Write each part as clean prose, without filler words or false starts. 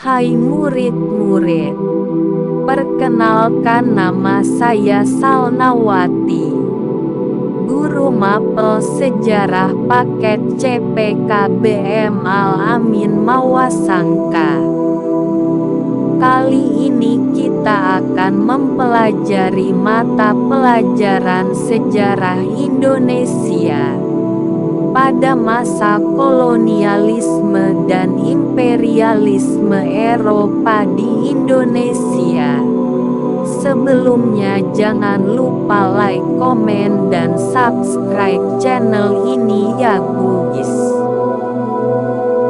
Hai murid-murid, perkenalkan nama saya Salnawati, guru mapel sejarah paket CPKBM Al-Amin Mawasangka. Kali ini kita akan mempelajari mata pelajaran sejarah Indonesia pada masa kolonialisme dan imperialisme Eropa di Indonesia. Sebelumnya jangan lupa like, komen, dan subscribe channel ini ya guys.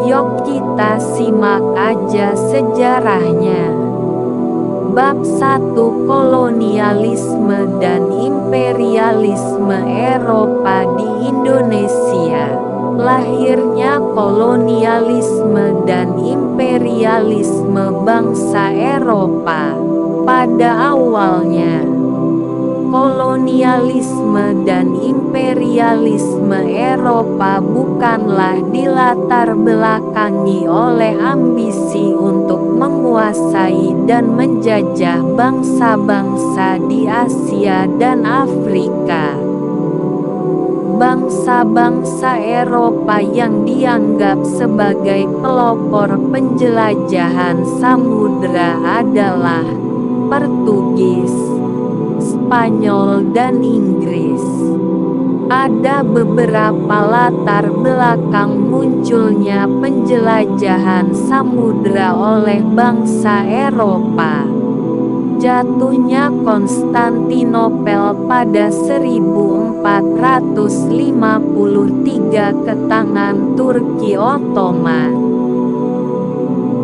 Yuk kita simak aja sejarahnya. Bab 1, kolonialisme dan imperialisme Eropa di Indonesia. Lahirnya kolonialisme dan imperialisme bangsa Eropa. Pada awalnya, kolonialisme dan imperialisme Eropa bukanlah dilatar belakangi oleh ambisi untuk menguasai dan menjajah bangsa-bangsa di Asia dan Afrika. Bangsa-bangsa Eropa yang dianggap sebagai pelopor penjelajahan samudera adalah Portugis, Spanyol, dan Inggris. Ada beberapa latar belakang munculnya penjelajahan samudera oleh bangsa Eropa. Jatuhnya Konstantinopel pada 1453 ke tangan Turki Ottoman.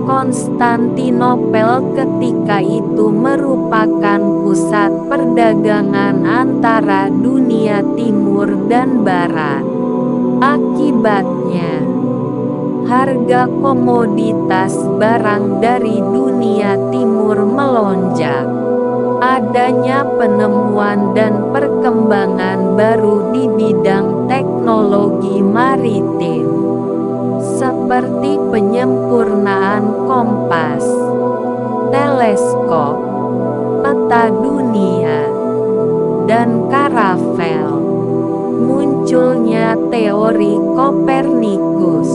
Konstantinopel ketika itu merupakan pusat perdagangan antara dunia timur dan barat. Akibatnya, harga komoditas barang dari dunia timur melonjak. Adanya penemuan dan perkembangan baru di bidang teknologi maritim, seperti penyempurnaan kompas, teleskop, peta dunia, dan karavel. Munculnya teori Kopernikus.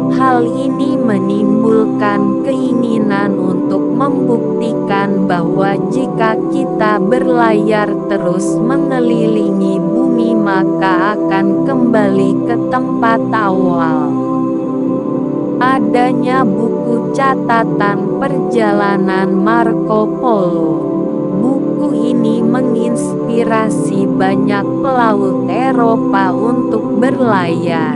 Hal ini menimbulkan keinginan untuk membuktikan bahwa jika kita berlayar terus mengelilingi bumi maka akan kembali ke tempat awal. Adanya buku catatan perjalanan Marco Polo. Buku ini menginspirasi banyak pelaut Eropa untuk berlayar,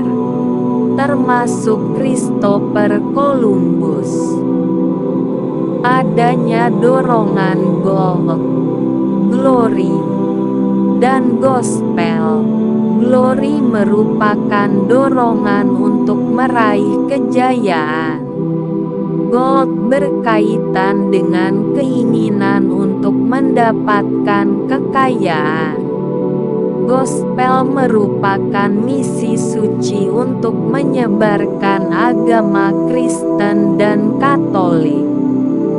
termasuk Christopher Columbus. Adanya dorongan gold, glory, dan gospel. Glory merupakan dorongan untuk meraih kejayaan. Gold berkaitan dengan keinginan untuk mendapatkan kekayaan. Gospel merupakan misi suci untuk menyebarkan agama Kristen dan Katolik.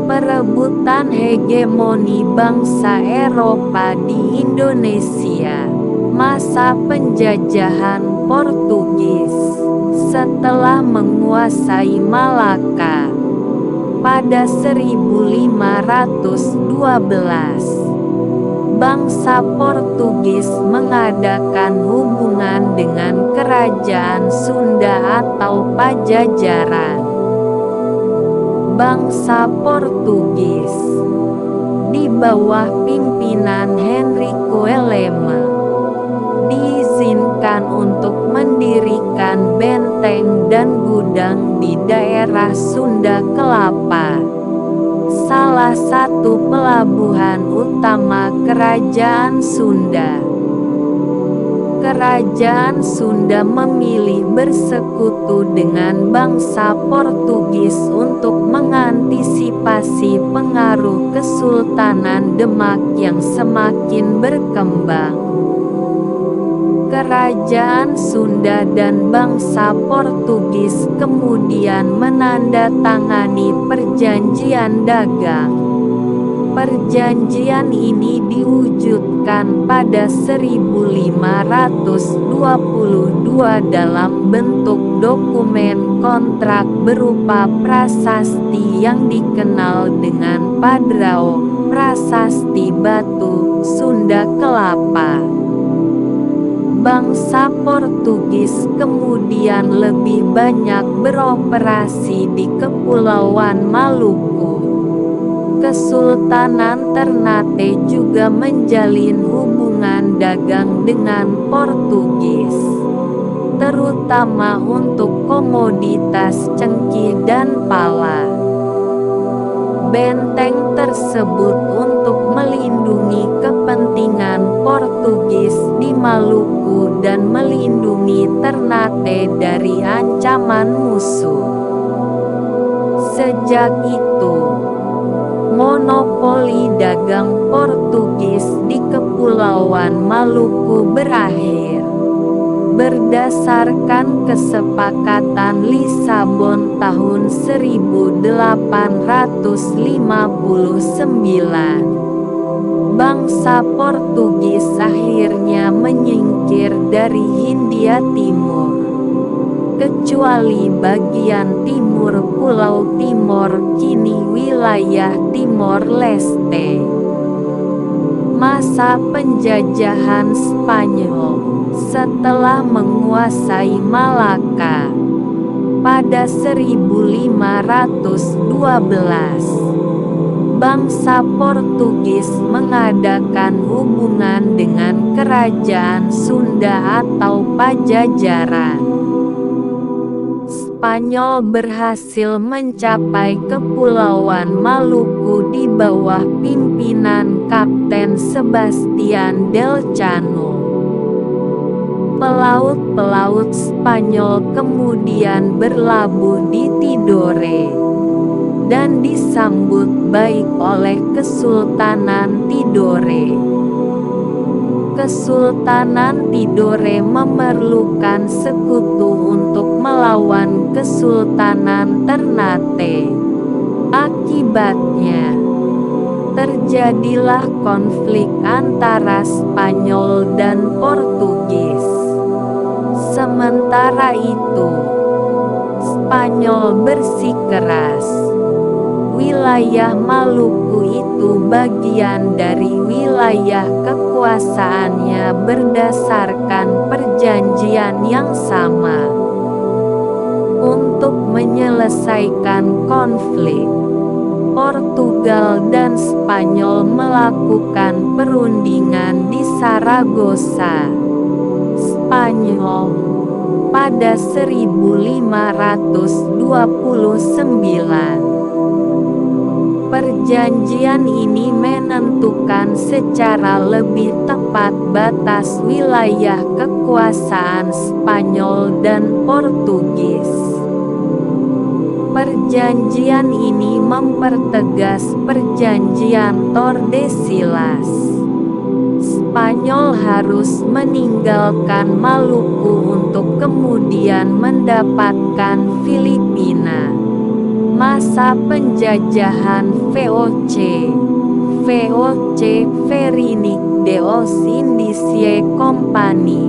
Perebutan hegemoni bangsa Eropa di Indonesia. Masa penjajahan Portugis. Setelah menguasai Malaka pada 1512, bangsa Portugis mengadakan hubungan dengan kerajaan Sunda atau Pajajaran. Bangsa Portugis di bawah pimpinan Henrique Lema diizinkan untuk mendirikan benteng dan gudang di daerah Sunda Kelapa, salah satu pelabuhan utama Kerajaan Sunda. Kerajaan Sunda memilih bersekutu dengan bangsa Portugis untuk mengantisipasi pengaruh Kesultanan Demak yang semakin berkembang. Kerajaan Sunda dan bangsa Portugis kemudian menandatangani perjanjian dagang. Perjanjian ini diwujudkan pada 1522 dalam bentuk dokumen kontrak berupa prasasti yang dikenal dengan Padrao, Prasasti Batu, Sunda Kelapa. Bangsa Portugis kemudian lebih banyak beroperasi di Kepulauan Maluku. Kesultanan Ternate juga menjalin hubungan dagang dengan Portugis, terutama untuk komoditas cengkih dan pala. Benteng tersebut untuk melindungi kepentingan Portugis di Maluku dan melindungi Ternate dari ancaman musuh. Sejak itu, monopoli dagang Portugis di Kepulauan Maluku berakhir. Berdasarkan kesepakatan Lisabon tahun 1859, bangsa Portugis akhirnya menyingkir dari Hindia Timur, kecuali bagian timur Pulau Timor, kini wilayah Timor Leste. Masa penjajahan Spanyol setelah menguasai Malaka pada 1512, bangsa Portugis mengadakan hubungan dengan kerajaan Sunda atau Pajajaran. Spanyol berhasil mencapai Kepulauan Maluku di bawah pimpinan Kapten Sebastian Elcano. Pelaut-pelaut Spanyol kemudian berlabuh di Tidore dan disambut baik oleh Kesultanan Tidore. Kesultanan Tidore memerlukan sekutu untuk melawan Kesultanan Ternate. Akibatnya, terjadilah konflik antara Spanyol dan Portugis. Sementara itu, Spanyol bersikeras, wilayah Maluku itu bagian dari wilayah kekuasaannya berdasarkan perjanjian yang sama. Untuk menyelesaikan konflik, Portugal dan Spanyol melakukan perundingan di Saragossa, Spanyol, pada 1529. Perjanjian ini menentukan secara lebih tepat batas wilayah kekuasaan Spanyol dan Portugis. Perjanjian ini mempertegas perjanjian Tordesillas. Spanyol harus meninggalkan Maluku untuk kemudian mendapatkan Filipina. Masa penjajahan VOC Verinik Deos Indicie Company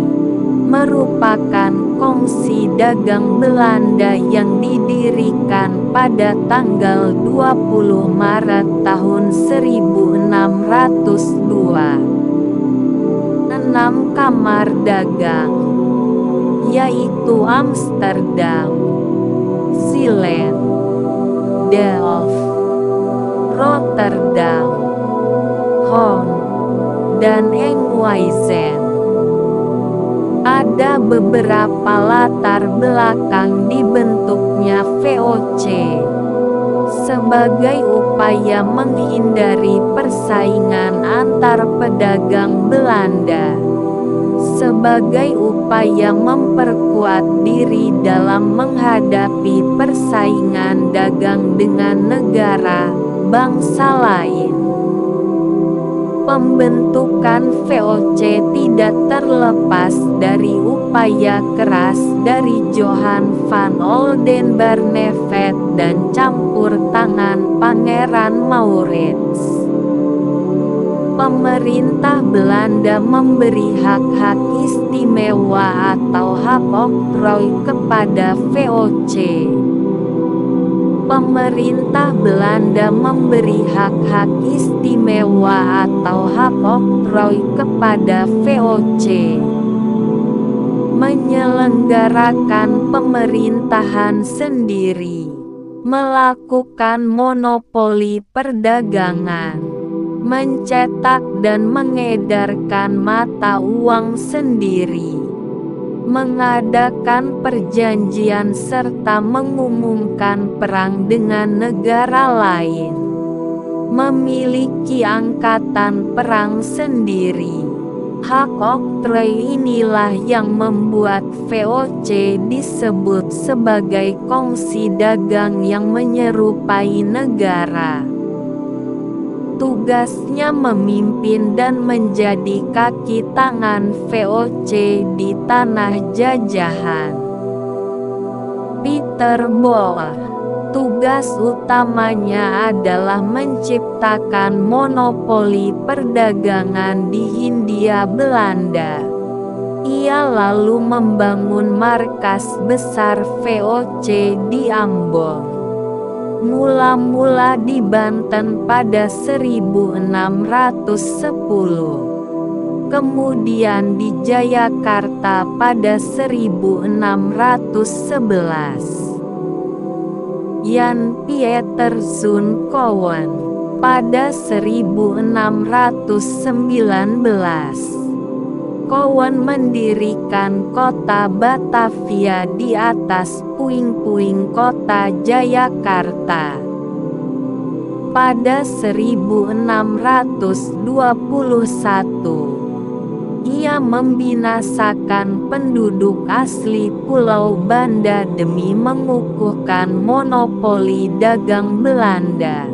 merupakan kongsi dagang Belanda yang didirikan pada tanggal 20 Maret tahun 1602. 6 kamar dagang, yaitu Amsterdam, Zeeland, Delft, Rotterdam, Hoorn, dan Enkhuizen. Ada beberapa latar belakang dibentuknya VOC. Sebagai upaya menghindari persaingan antar pedagang Belanda, sebagai upaya memperkuat diri dalam menghadapi persaingan dagang dengan negara, bangsa lain. Pembentukan VOC tidak terlepas dari upaya keras dari Johan van Oldenbarnevet dan campur tangan Pangeran Maurits. Pemerintah Belanda memberi hak-hak istimewa atau hak oktrooi kepada VOC. Pemerintah Belanda memberi hak-hak istimewa atau hak oktrooi kepada VOC. Menyelenggarakan pemerintahan sendiri. Melakukan monopoli perdagangan. Mencetak dan mengedarkan mata uang sendiri. Mengadakan perjanjian serta mengumumkan perang dengan negara lain. Memiliki angkatan perang sendiri. Hak oktrooi inilah yang membuat VOC disebut sebagai kongsi dagang yang menyerupai negara. Tugasnya memimpin dan menjadi kaki tangan VOC di tanah jajahan. Peter Boer. Tugas utamanya adalah menciptakan monopoli perdagangan di Hindia Belanda. Ia lalu membangun markas besar VOC di Ambon. Mula-mula di Banten pada 1610. Kemudian di Jayakarta pada 1611. Jan Pieterszoon Cowen pada 1619. Cowen mendirikan kota Batavia di atas puing-puing kota Jayakarta. Pada 1621, ia membinasakan penduduk asli Pulau Banda demi mengukuhkan monopoli dagang Belanda.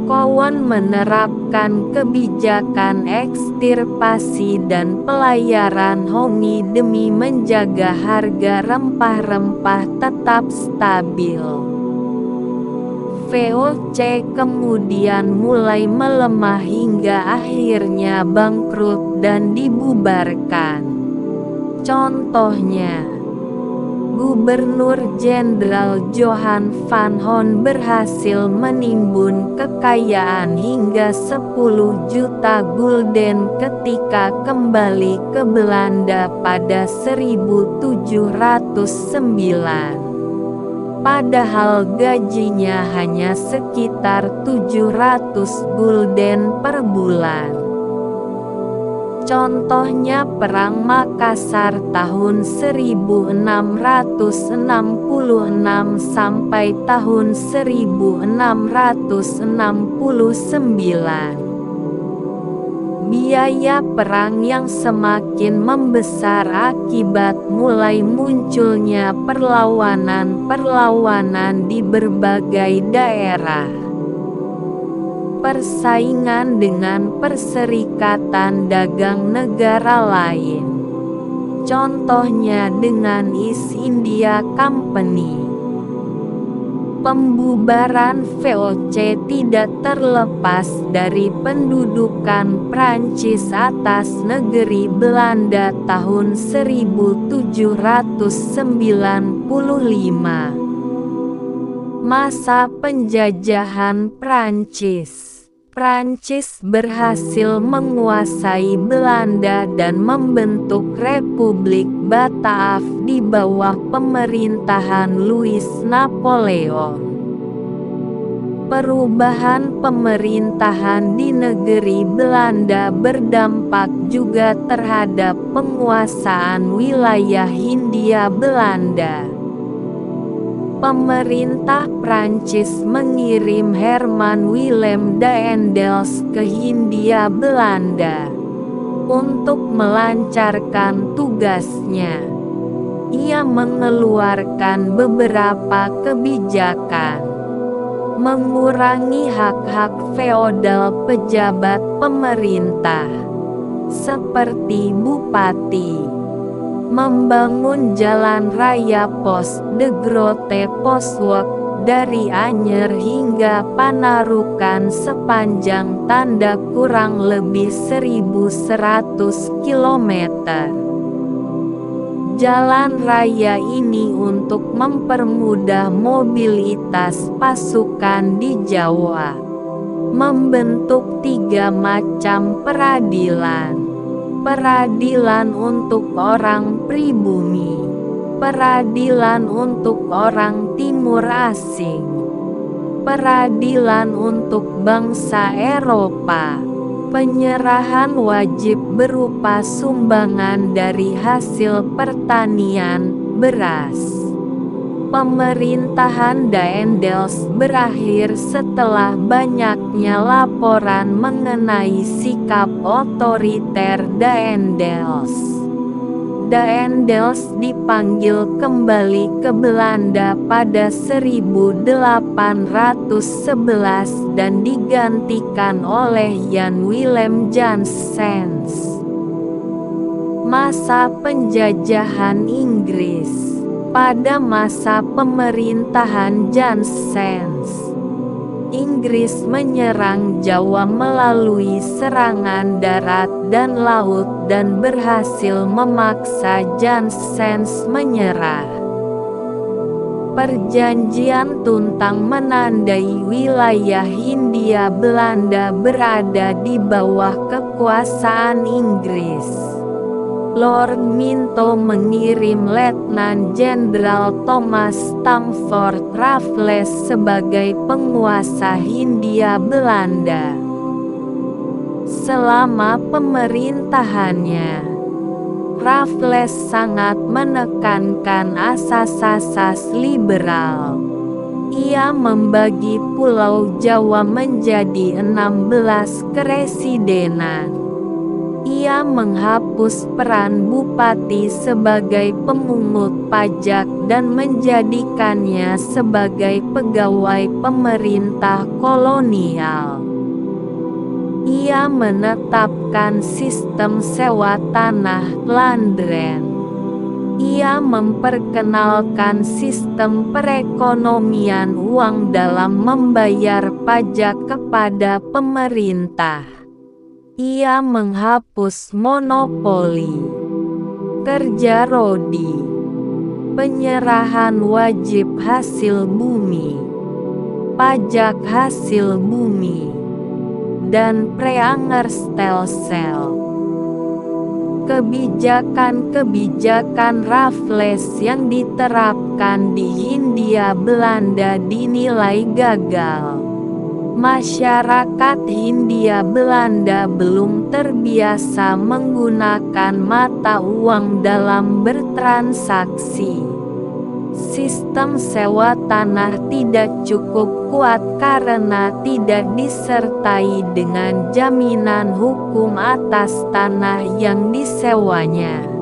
Cowen menerapkan kebijakan ekstirpasi dan pelayaran Hongi demi menjaga harga rempah-rempah tetap stabil. VOC kemudian mulai melemah hingga akhirnya bangkrut dan dibubarkan. Contohnya, Gubernur Jenderal Johan van Hoorn berhasil menimbun kekayaan hingga 10 juta gulden ketika kembali ke Belanda pada 1709. Padahal gajinya hanya sekitar 700 gulden per bulan. Contohnya Perang Makassar tahun 1666 sampai tahun 1669. Biaya perang yang semakin membesar akibat mulai munculnya perlawanan-perlawanan di berbagai daerah. Persaingan dengan Perserikatan Dagang negara lain. Contohnya dengan East India Company. Pembubaran VOC tidak terlepas dari pendudukan Prancis atas negeri Belanda tahun 1795. Masa penjajahan Prancis. Prancis berhasil menguasai Belanda dan membentuk Republik Bataaf di bawah pemerintahan Louis Napoleon. Perubahan pemerintahan di negeri Belanda berdampak juga terhadap penguasaan wilayah Hindia Belanda. Pemerintah Prancis mengirim Herman Willem Daendels ke Hindia Belanda untuk melancarkan tugasnya. Ia mengeluarkan beberapa kebijakan. mengurangi hak-hak feodal pejabat pemerintah, seperti bupati, membangun jalan raya Pos de Grote Poswek dari Anyer hingga Panarukan sepanjang tanda kurang lebih 1.100 km. Jalan raya ini untuk mempermudah mobilitas pasukan di Jawa, membentuk 3 macam peradilan. Peradilan untuk orang pribumi, peradilan untuk orang timur asing, peradilan untuk bangsa Eropa. Penyerahan wajib berupa sumbangan dari hasil pertanian, beras. Pemerintahan Daendels berakhir setelah banyaknya laporan mengenai sikap otoriter Daendels. Daendels dipanggil kembali ke Belanda pada 1811 dan digantikan oleh Jan Willem Janssens. Masa penjajahan Inggris. Pada masa pemerintahan Janssens, Inggris menyerang Jawa melalui serangan darat dan laut dan berhasil memaksa Janssens menyerah. Perjanjian Tuntang menandai wilayah Hindia Belanda berada di bawah kekuasaan Inggris. Lord Minto mengirim Letnan Jenderal Thomas Stamford Raffles sebagai penguasa Hindia Belanda. Selama pemerintahannya, Raffles sangat menekankan asas-asas liberal. Ia membagi Pulau Jawa menjadi 16 keresidenan. Ia menghapus peran bupati sebagai pemungut pajak dan menjadikannya sebagai pegawai pemerintah kolonial. Ia menetapkan sistem sewa tanah landren. Ia memperkenalkan sistem perekonomian uang dalam membayar pajak kepada pemerintah. Ia menghapus monopoli kerja rodi, penyerahan wajib hasil bumi, pajak hasil bumi, dan preangerstelsel. Kebijakan-kebijakan Raffles yang diterapkan di Hindia Belanda dinilai gagal. Masyarakat Hindia Belanda belum terbiasa menggunakan mata uang dalam bertransaksi. Sistem sewa tanah tidak cukup kuat karena tidak disertai dengan jaminan hukum atas tanah yang disewanya.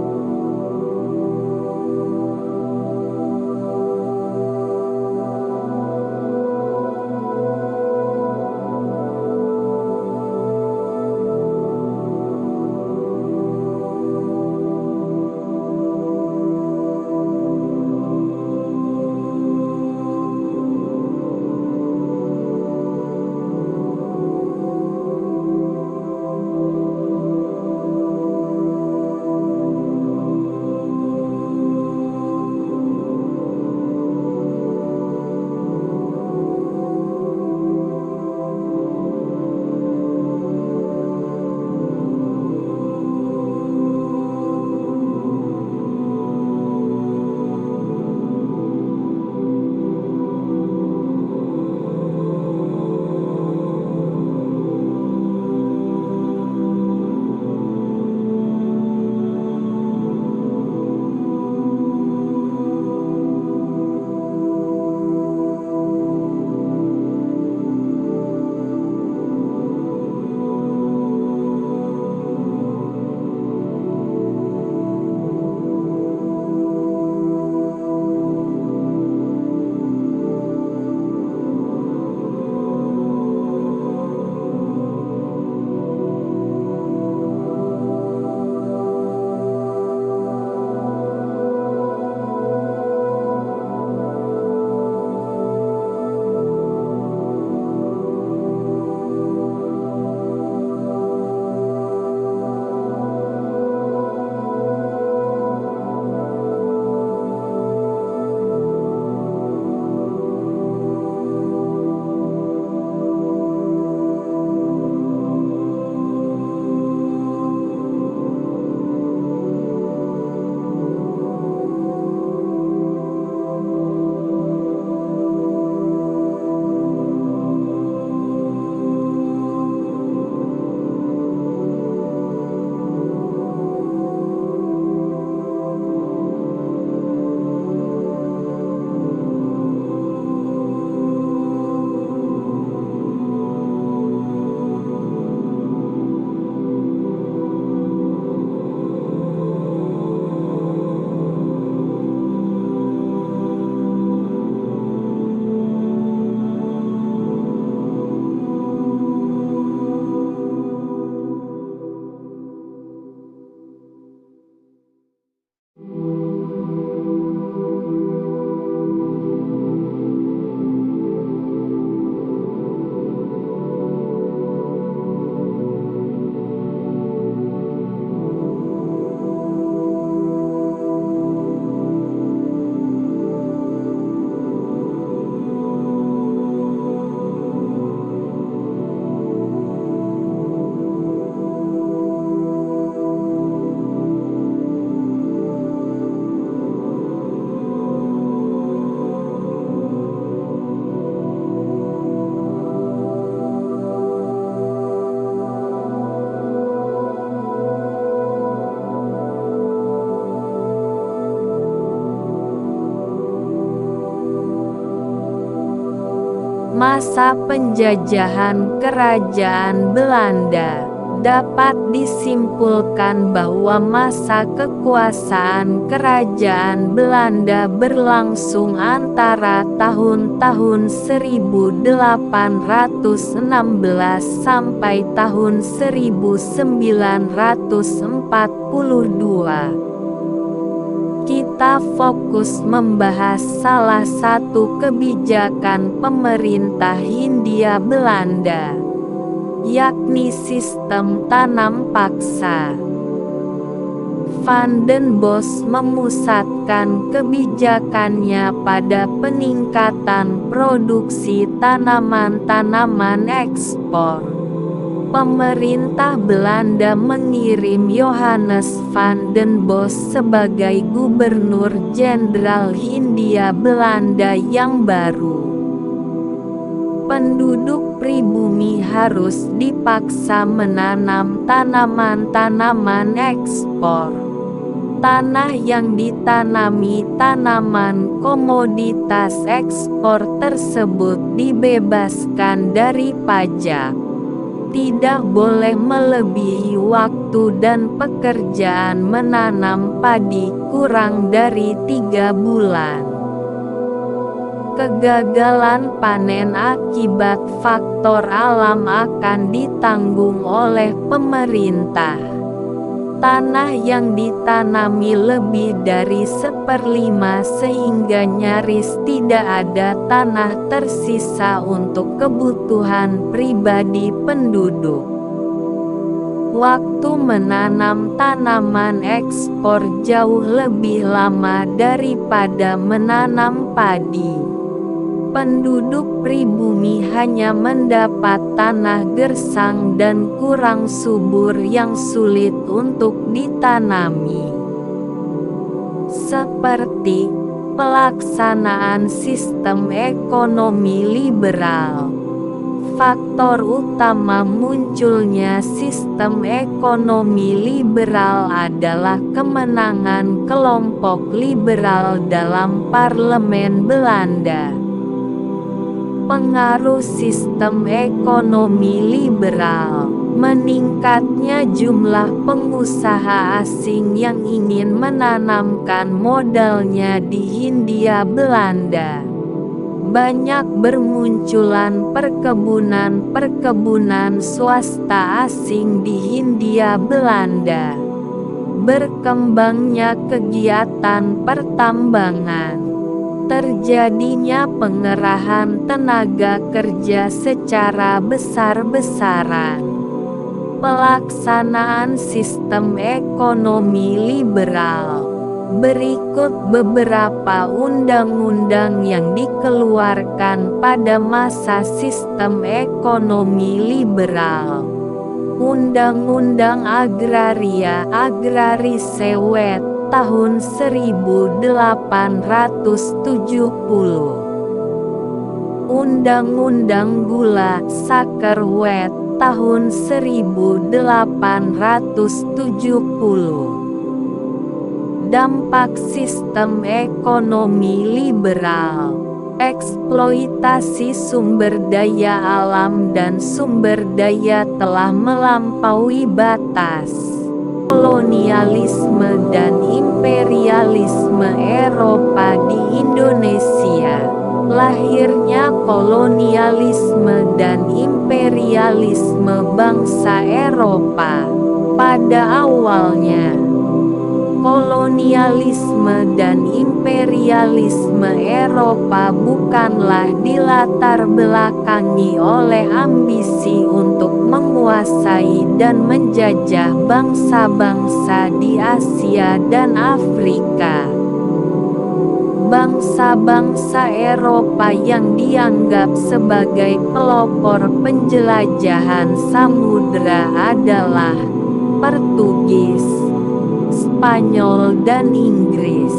Masa penjajahan Kerajaan Belanda, dapat disimpulkan bahwa masa kekuasaan Kerajaan Belanda berlangsung antara tahun-tahun 1816 sampai tahun 1942. Kita fokus membahas salah satu kebijakan pemerintah Hindia Belanda, yakni sistem tanam paksa. Van den Bosch memusatkan kebijakannya pada peningkatan produksi tanaman-tanaman ekspor. Pemerintah Belanda mengirim Johannes van den Bosch sebagai Gubernur Jenderal Hindia Belanda yang baru. Penduduk pribumi harus dipaksa menanam tanaman-tanaman ekspor. Tanah yang ditanami tanaman komoditas ekspor tersebut dibebaskan dari pajak. Tidak boleh melebihi waktu dan pekerjaan menanam padi kurang dari 3 bulan. Kegagalan panen akibat faktor alam akan ditanggung oleh pemerintah. Tanah yang ditanami lebih dari 1/5 sehingga nyaris tidak ada tanah tersisa untuk kebutuhan pribadi penduduk. Waktu menanam tanaman ekspor jauh lebih lama daripada menanam padi. Penduduk pribumi hanya mendapat tanah gersang dan kurang subur yang sulit untuk ditanami. Seperti pelaksanaan sistem ekonomi liberal. Faktor utama munculnya sistem ekonomi liberal adalah kemenangan kelompok liberal dalam parlemen Belanda. Pengaruh sistem ekonomi liberal, meningkatnya jumlah pengusaha asing yang ingin menanamkan modalnya di Hindia Belanda. Banyak bermunculan perkebunan-perkebunan swasta asing di Hindia Belanda. Berkembangnya kegiatan pertambangan. Terjadinya pengerahan tenaga kerja secara besar-besaran. Pelaksanaan sistem ekonomi liberal. Berikut beberapa undang-undang yang dikeluarkan pada masa sistem ekonomi liberal. Undang-Undang Agraria Agrarisewet tahun 1870. Undang-Undang Gula Sakerwet tahun 1870. Dampak sistem ekonomi liberal. Eksploitasi sumber daya alam dan sumber daya telah melampaui batas. Kolonialisme dan imperialisme Eropa di Indonesia. Lahirnya kolonialisme dan imperialisme bangsa Eropa. Pada awalnya, kolonialisme dan imperialisme Eropa bukanlah dilatar belakangi oleh ambisi untuk menguasai dan menjajah bangsa-bangsa di Asia dan Afrika. Bangsa-bangsa Eropa yang dianggap sebagai pelopor penjelajahan samudera adalah Portugis, Spanyol dan Inggris.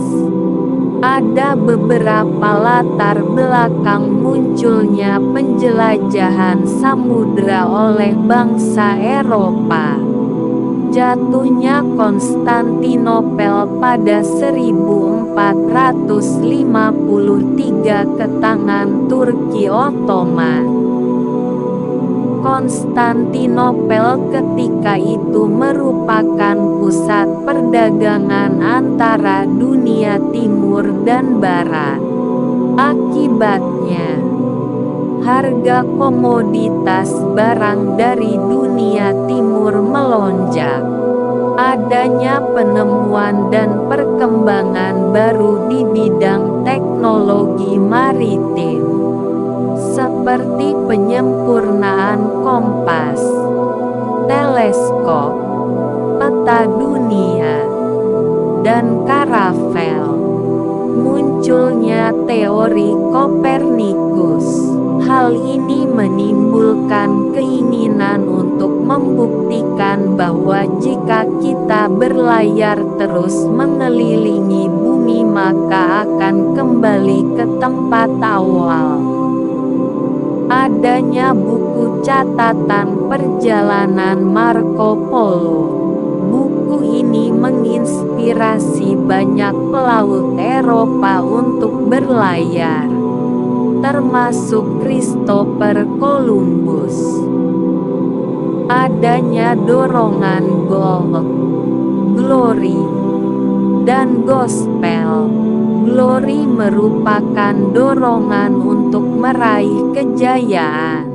Ada beberapa latar belakang munculnya penjelajahan samudera oleh bangsa Eropa. Jatuhnya Konstantinopel pada 1453 ke tangan Turki Ottoman. Konstantinopel ketika itu merupakan pusat perdagangan antara dunia timur dan barat. Akibatnya, harga komoditas barang dari dunia timur melonjak. Adanya penemuan dan perkembangan baru di bidang teknologi maritim, seperti penyempurnaan kompas, teleskop, peta dunia, dan karavel. Munculnya teori Kopernikus. Hal ini menimbulkan keinginan untuk membuktikan bahwa jika kita berlayar terus mengelilingi bumi maka akan kembali ke tempat awal. Adanya buku catatan perjalanan Marco Polo. Buku ini menginspirasi banyak pelaut Eropa untuk berlayar, termasuk Christopher Columbus. Adanya dorongan gold, glory, dan gospel. Glory merupakan dorongan untuk meraih kejayaan.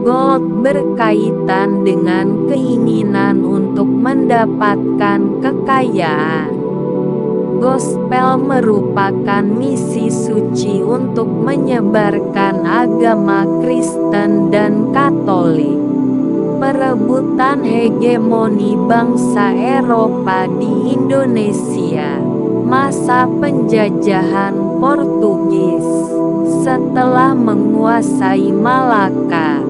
Gold berkaitan dengan keinginan untuk mendapatkan kekayaan. Gospel merupakan misi suci untuk menyebarkan agama Kristen dan Katolik. Perebutan hegemoni bangsa Eropa di Indonesia. Masa penjajahan Portugis. Setelah menguasai Malaka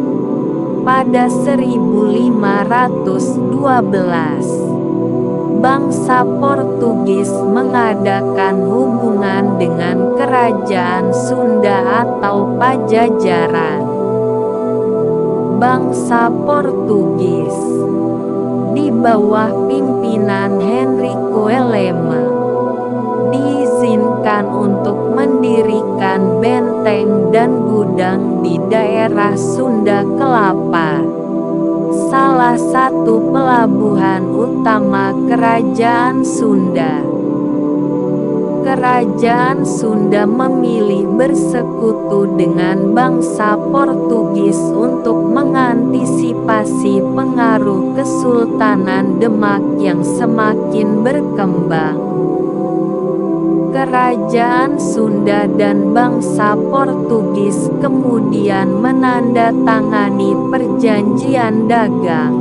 pada 1512, bangsa Portugis mengadakan hubungan dengan Kerajaan Sunda atau Pajajaran. Bangsa Portugis di bawah pimpinan Henrique Lema diizinkan untuk mendirikan benteng dan gudang di daerah Sunda Kelapa, salah satu pelabuhan utama Kerajaan Sunda. Kerajaan Sunda memilih bersekutu dengan bangsa Portugis untuk mengantisipasi pengaruh Kesultanan Demak yang semakin berkembang. Kerajaan Sunda dan bangsa Portugis kemudian menandatangani perjanjian dagang.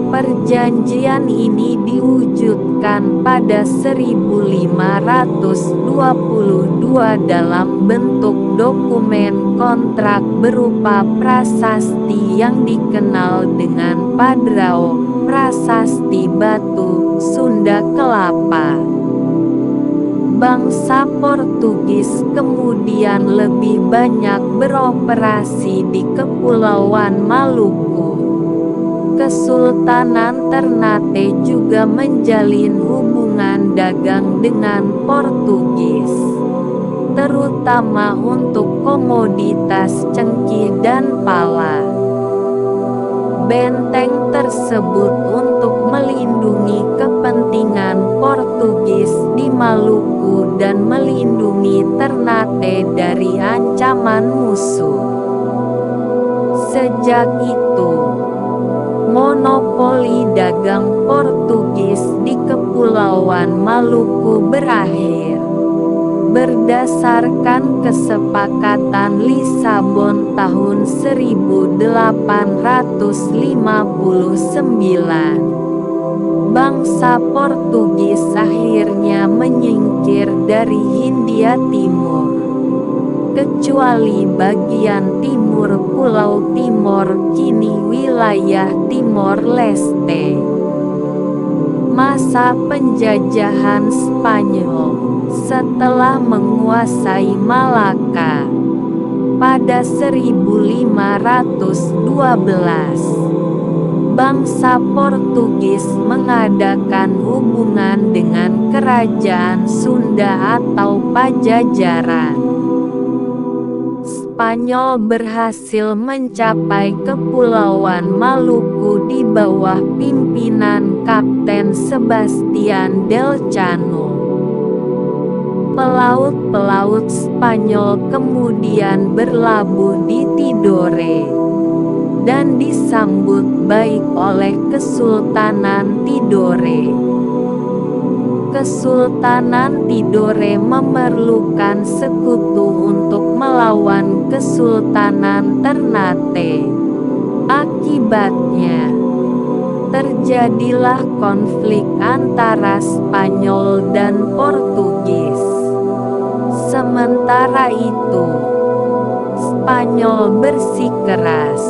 Perjanjian ini diwujudkan pada 1522 dalam bentuk dokumen kontrak berupa prasasti yang dikenal dengan Padrao, Prasasti Batu, Sunda Kelapa. Bangsa Portugis kemudian lebih banyak beroperasi di Kepulauan Maluku. Kesultanan Ternate juga menjalin hubungan dagang dengan Portugis, terutama untuk komoditas cengkih dan pala. Benteng tersebut untuk melindungi kepentingan Portugis di Maluku dan melindungi Ternate dari ancaman musuh. Sejak itu, monopoli dagang Portugis di Kepulauan Maluku berakhir. Berdasarkan kesepakatan Lisabon tahun 1859, bangsa Portugis akhirnya menyingkir dari Hindia Timur, kecuali bagian timur Pulau Timor kini wilayah Timor Leste. Masa penjajahan Spanyol. Setelah menguasai Malaka pada 1512, bangsa Portugis mengadakan hubungan dengan kerajaan Sunda atau Pajajaran. Spanyol berhasil mencapai Kepulauan Maluku di bawah pimpinan Kapten Sebastian Elcano. Pelaut-pelaut Spanyol kemudian berlabuh di Tidore dan disambut baik oleh Kesultanan Tidore. Kesultanan Tidore memerlukan sekutu untuk melawan Kesultanan Ternate. Akibatnya, terjadilah konflik antara Spanyol dan Portugis. Sementara itu, Spanyol bersikeras.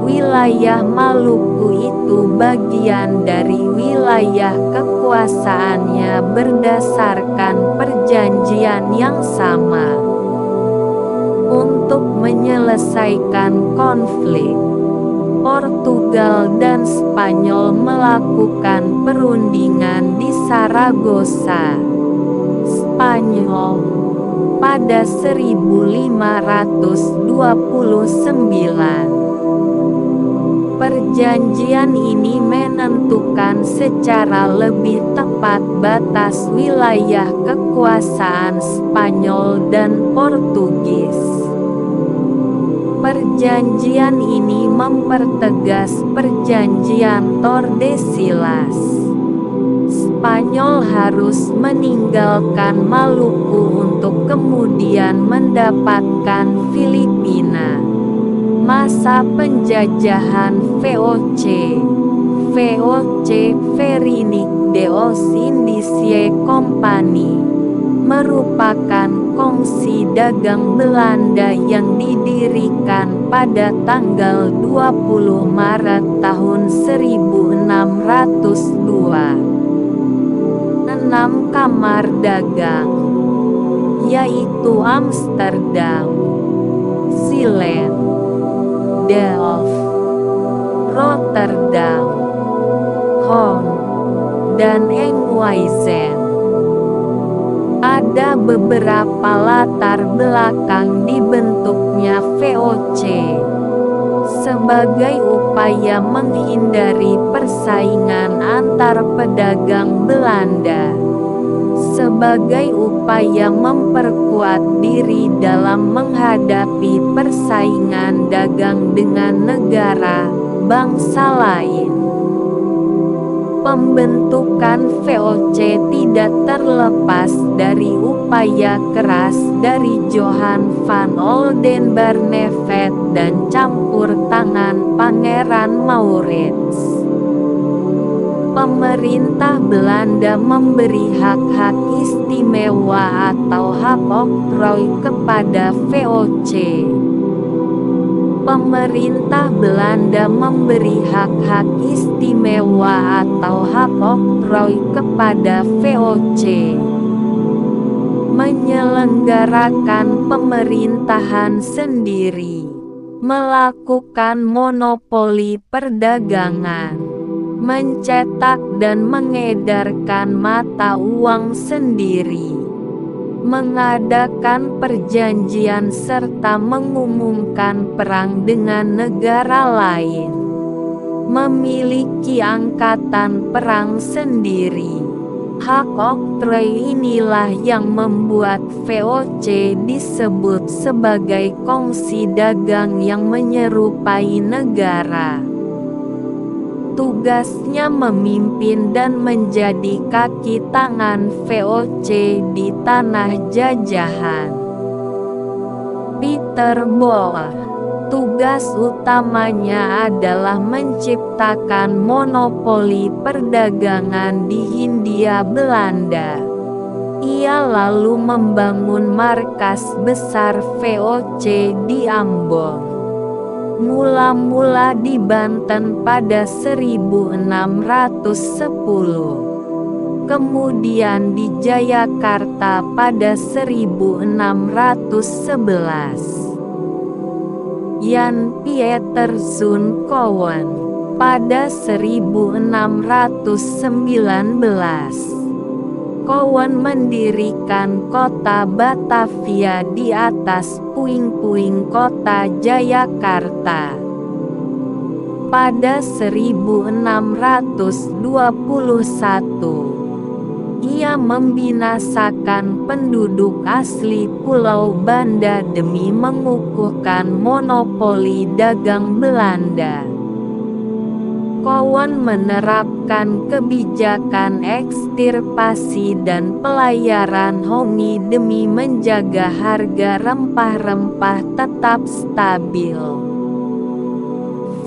Wilayah Maluku itu bagian dari wilayah kekuasaannya berdasarkan perjanjian yang sama. Untuk menyelesaikan konflik, Portugal dan Spanyol melakukan perundingan di Saragossa, Spanyol, pada 1529. Perjanjian ini menentukan secara lebih tepat batas wilayah kekuasaan Spanyol dan Portugis. Perjanjian ini mempertegas perjanjian Tordesillas. Spanyol harus meninggalkan Maluku untuk kemudian mendapatkan Filipina. Masa penjajahan VOC Verinic de os Indies Company merupakan kongsi dagang Belanda yang didirikan pada tanggal 20 Maret tahun 1602. 6 kamar dagang, yaitu Amsterdam, Zeeland, Delft, Rotterdam, Hoorn, dan Enkhuizen. Ada beberapa latar belakang dibentuknya VOC. Sebagai upaya menghindari persaingan antar pedagang Belanda. Sebagai upaya memperkuat diri dalam menghadapi persaingan dagang dengan negara, bangsa lain. Pembentukan VOC tidak terlepas dari upaya keras dari Johan van Oldenbarnevet dan campur tangan Pangeran Maurits. Pemerintah Belanda memberi hak-hak istimewa atau hak oktroy kepada VOC. Pemerintah Belanda memberi hak-hak istimewa atau hak oktroy kepada VOC. Menyelenggarakan pemerintahan sendiri. Melakukan monopoli perdagangan. Mencetak dan mengedarkan mata uang sendiri, mengadakan perjanjian serta mengumumkan perang dengan negara lain, memiliki angkatan perang sendiri. Hak oktroy inilah yang membuat VOC disebut sebagai kongsi dagang yang menyerupai negara. Tugasnya memimpin dan menjadi kaki tangan VOC di tanah jajahan. Peter Boer, tugas utamanya adalah menciptakan monopoli perdagangan di Hindia Belanda. Ia lalu membangun markas besar VOC di Ambon. Mula-mula di Banten pada 1610, kemudian di Jayakarta pada 1611. Jan Pieter Zoon Kowen, Pada 1619, Kowen mendirikan kota Batavia di atas puing-puing kota Jayakarta. Pada 1621, ia membinasakan penduduk asli Pulau Banda demi mengukuhkan monopoli dagang Belanda. Kowen menerapkan kebijakan ekstirpasi dan pelayaran Hongi demi menjaga harga rempah-rempah tetap stabil.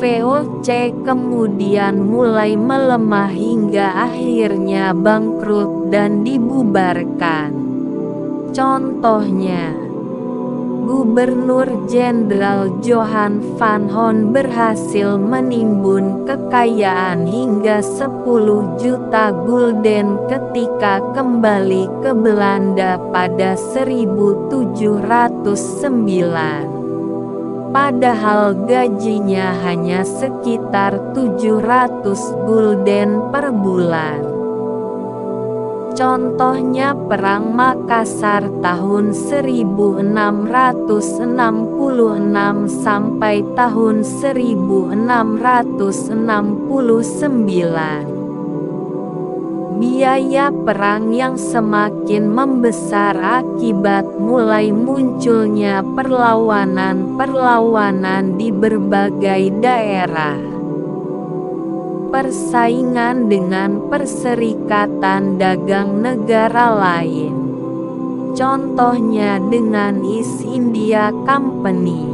VOC kemudian mulai melemah hingga akhirnya bangkrut dan dibubarkan. Contohnya, Gubernur Jenderal Johan van Hoorn berhasil menimbun kekayaan hingga 10 juta gulden ketika kembali ke Belanda pada 1709. Padahal gajinya hanya sekitar 700 gulden per bulan. Contohnya Perang Makassar tahun 1666 sampai tahun 1669. Biaya perang yang semakin membesar akibat mulai munculnya perlawanan-perlawanan di berbagai daerah. Persaingan dengan Perserikatan Dagang Negara lain, contohnya dengan East India Company.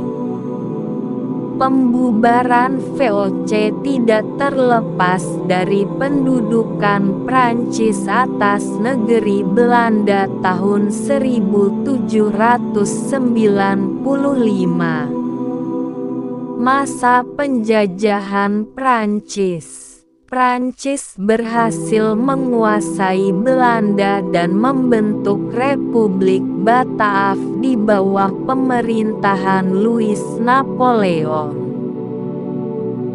Pembubaran VOC tidak terlepas dari pendudukan Prancis atas negeri Belanda tahun 1795. Masa penjajahan Prancis. Prancis berhasil menguasai Belanda dan membentuk Republik Bataaf di bawah pemerintahan Louis Napoleon.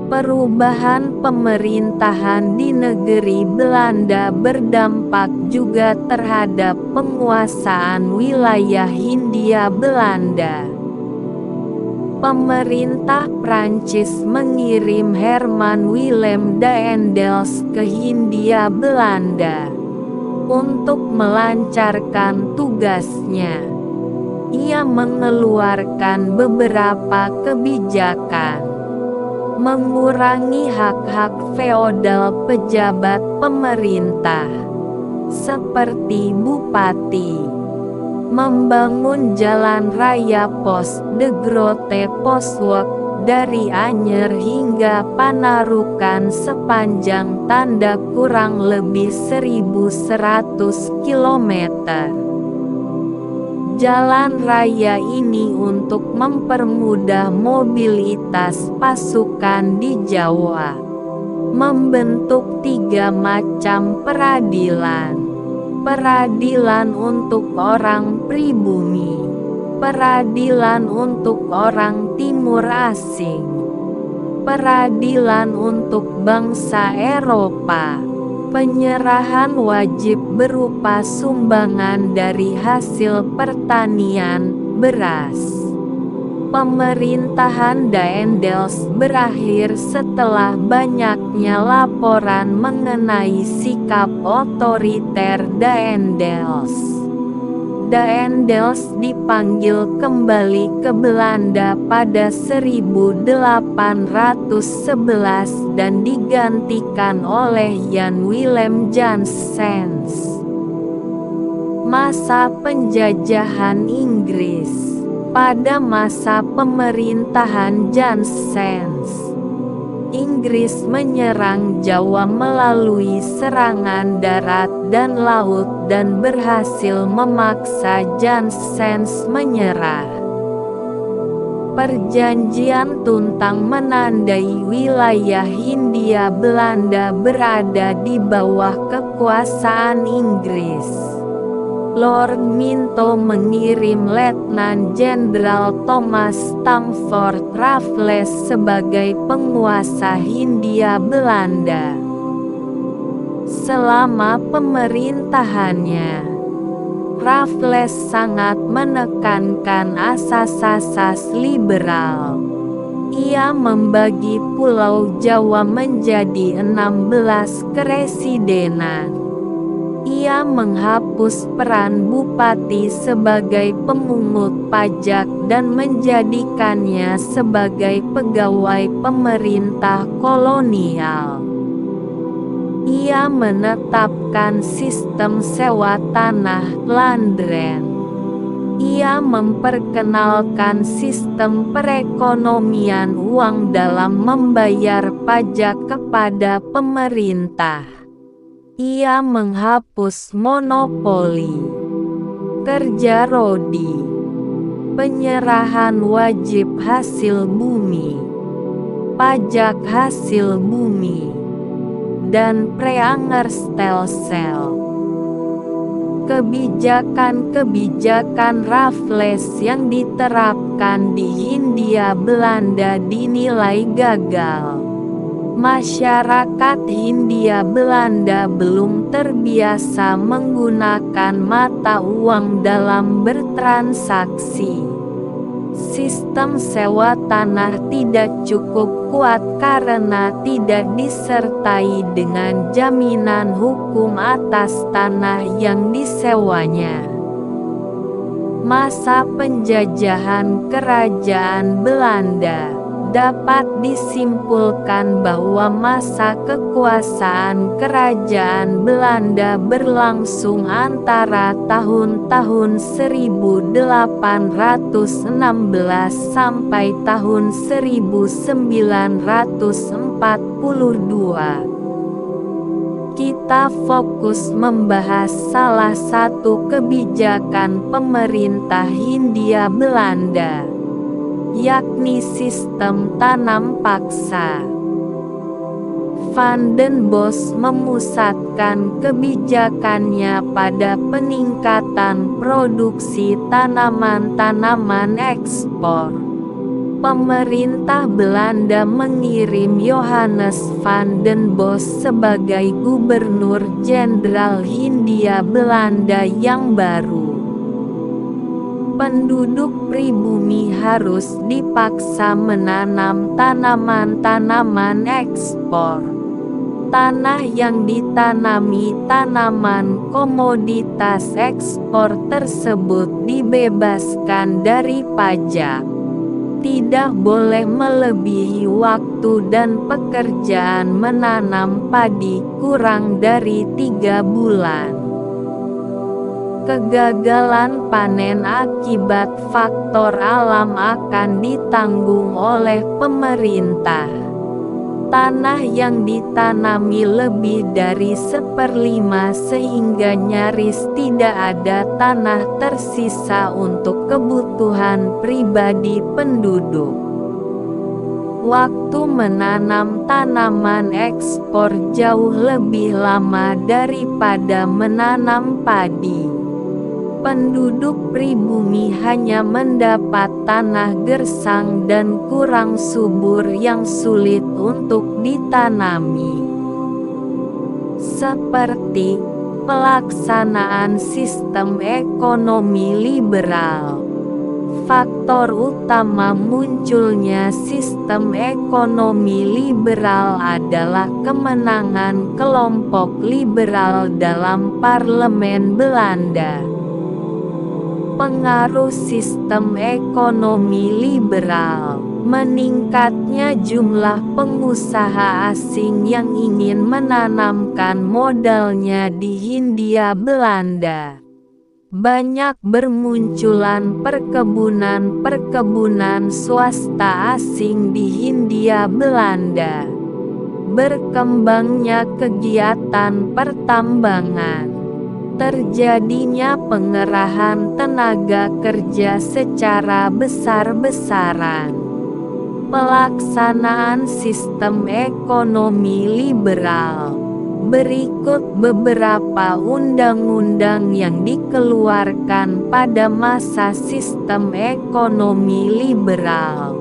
Perubahan pemerintahan di negeri Belanda berdampak juga terhadap penguasaan wilayah Hindia Belanda. Pemerintah Prancis mengirim Herman Willem Daendels ke Hindia Belanda untuk melancarkan tugasnya. Ia mengeluarkan beberapa kebijakan, mengurangi hak-hak feodal pejabat pemerintah, seperti bupati, membangun jalan raya Pos de Grote Posweg dari Anyer hingga Panarukan sepanjang tanda kurang lebih 1.100 km. Jalan raya ini untuk mempermudah mobilitas pasukan di Jawa. Membentuk 3 macam peradilan. Peradilan untuk orang pribumi, peradilan untuk orang timur asing, peradilan untuk bangsa Eropa. Penyerahan wajib berupa sumbangan dari hasil pertanian, beras. Pemerintahan Daendels berakhir setelah banyaknya laporan mengenai sikap otoriter Daendels. Daendels dipanggil kembali ke Belanda pada 1811 dan digantikan oleh Jan Willem Janssens. Masa penjajahan Inggris. Pada masa pemerintahan Janssens, Inggris menyerang Jawa melalui serangan darat dan laut dan berhasil memaksa Janssens menyerah. Perjanjian Tuntang menandai wilayah Hindia Belanda berada di bawah kekuasaan Inggris. Lord Minto mengirim Letnan Jenderal Thomas Stamford Raffles sebagai penguasa Hindia Belanda. Selama pemerintahannya, Raffles sangat menekankan asas-asas liberal. Ia membagi Pulau Jawa menjadi 16 keresidenan. Ia menghapus peran bupati sebagai pemungut pajak dan menjadikannya sebagai pegawai pemerintah kolonial. Ia menetapkan sistem sewa tanah landren. Ia memperkenalkan sistem perekonomian uang dalam membayar pajak kepada pemerintah. Ia menghapus monopoli kerja rodi, penyerahan wajib hasil bumi, pajak hasil bumi, dan preangerstelsel. Kebijakan-kebijakan Raffles yang diterapkan di Hindia Belanda dinilai gagal. Masyarakat Hindia Belanda belum terbiasa menggunakan mata uang dalam bertransaksi. Sistem sewa tanah tidak cukup kuat karena tidak disertai dengan jaminan hukum atas tanah yang disewanya. Masa penjajahan Kerajaan Belanda dapat disimpulkan bahwa masa kekuasaan Kerajaan Belanda berlangsung antara tahun-tahun 1816 sampai tahun 1942. Kita fokus membahas salah satu kebijakan pemerintah Hindia Belanda, yakni sistem tanam paksa. Van den Bosch memusatkan kebijakannya pada peningkatan produksi tanaman-tanaman ekspor. Pemerintah Belanda mengirim Johannes van den Bosch sebagai Gubernur Jenderal Hindia Belanda yang baru. Penduduk pribumi harus dipaksa menanam tanaman-tanaman ekspor. Tanah yang ditanami tanaman komoditas ekspor tersebut dibebaskan dari pajak. Tidak boleh melebihi waktu dan pekerjaan menanam padi kurang dari 3 bulan. Kegagalan panen akibat faktor alam akan ditanggung oleh pemerintah. Tanah yang ditanami lebih dari 1/5 sehingga nyaris tidak ada tanah tersisa untuk kebutuhan pribadi penduduk. Waktu menanam tanaman ekspor jauh lebih lama daripada menanam padi. Penduduk pribumi hanya mendapat tanah gersang dan kurang subur yang sulit untuk ditanami. Seperti pelaksanaan sistem ekonomi liberal. Faktor utama munculnya sistem ekonomi liberal adalah kemenangan kelompok liberal dalam parlemen Belanda. Pengaruh sistem ekonomi liberal, meningkatnya jumlah pengusaha asing yang ingin menanamkan modalnya di Hindia Belanda. Banyak bermunculan perkebunan-perkebunan swasta asing di Hindia Belanda. Berkembangnya kegiatan pertambangan. Terjadinya pengerahan tenaga kerja secara besar-besaran. Pelaksanaan sistem ekonomi liberal. Berikut beberapa undang-undang yang dikeluarkan pada masa sistem ekonomi liberal.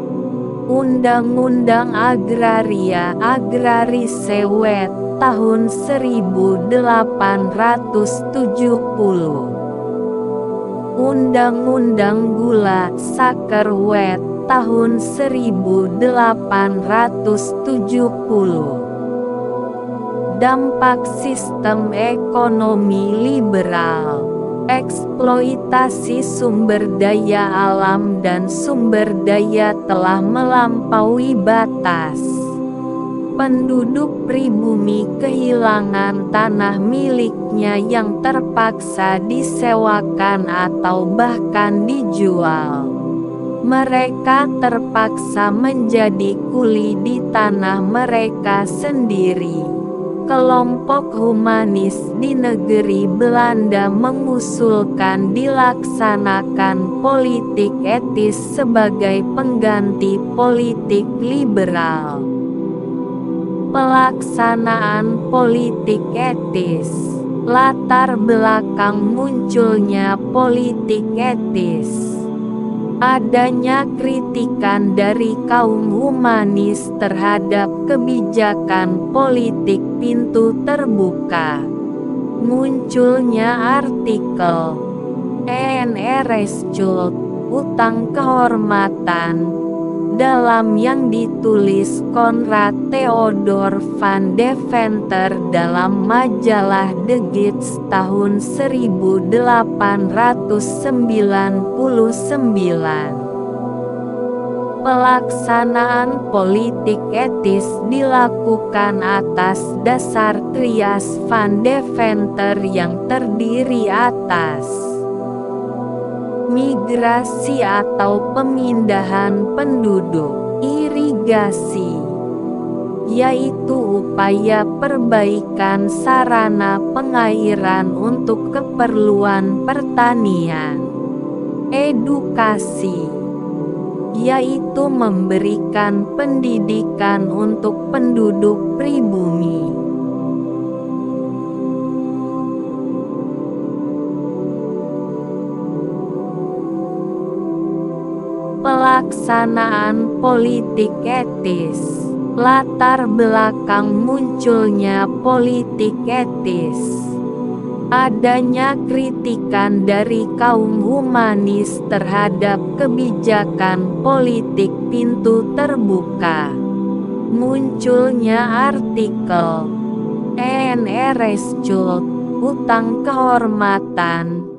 Undang-Undang Agraria Agraris Sewet tahun 1870. Undang-Undang Gula Saker Wet tahun 1870. Dampak sistem ekonomi liberal. Eksploitasi sumber daya alam dan sumber daya telah melampaui batas. Penduduk pribumi kehilangan tanah miliknya yang terpaksa disewakan atau bahkan dijual. Mereka terpaksa menjadi kuli di tanah mereka sendiri. Kelompok humanis di negeri Belanda mengusulkan dilaksanakan politik etis sebagai pengganti politik liberal. Pelaksanaan politik etis. Latar belakang munculnya politik etis. Adanya kritikan dari kaum humanis terhadap kebijakan politik pintu terbuka. Munculnya artikel ENRS Schuld, utang kehormatan, dalam yang ditulis Konrad Theodor van Deventer dalam majalah De Gids tahun 1899. Pelaksanaan politik etis dilakukan atas dasar trias van Deventer yang terdiri atas migrasi atau pemindahan penduduk, irigasi, yaitu upaya perbaikan sarana pengairan untuk keperluan pertanian, edukasi, yaitu memberikan pendidikan untuk penduduk pribumi. Pelaksanaan politik etis. Latar belakang munculnya politik etis. Adanya kritikan dari kaum humanis terhadap kebijakan politik pintu terbuka. Munculnya artikel ENRS Schuld, utang kehormatan,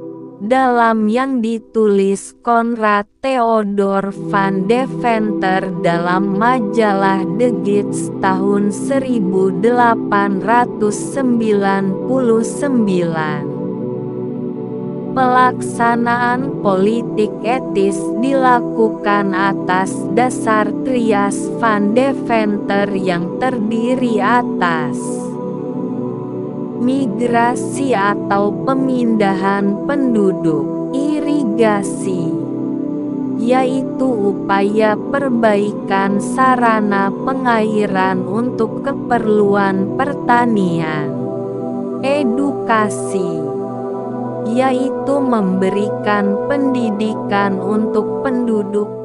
dalam yang ditulis Konrad Theodor van Deventer dalam majalah De Gids tahun 1899. Pelaksanaan politik etis dilakukan atas dasar trias van Deventer yang terdiri atas migrasi atau pemindahan penduduk, irigasi, yaitu upaya perbaikan sarana pengairan untuk keperluan pertanian, edukasi, yaitu memberikan pendidikan untuk penduduk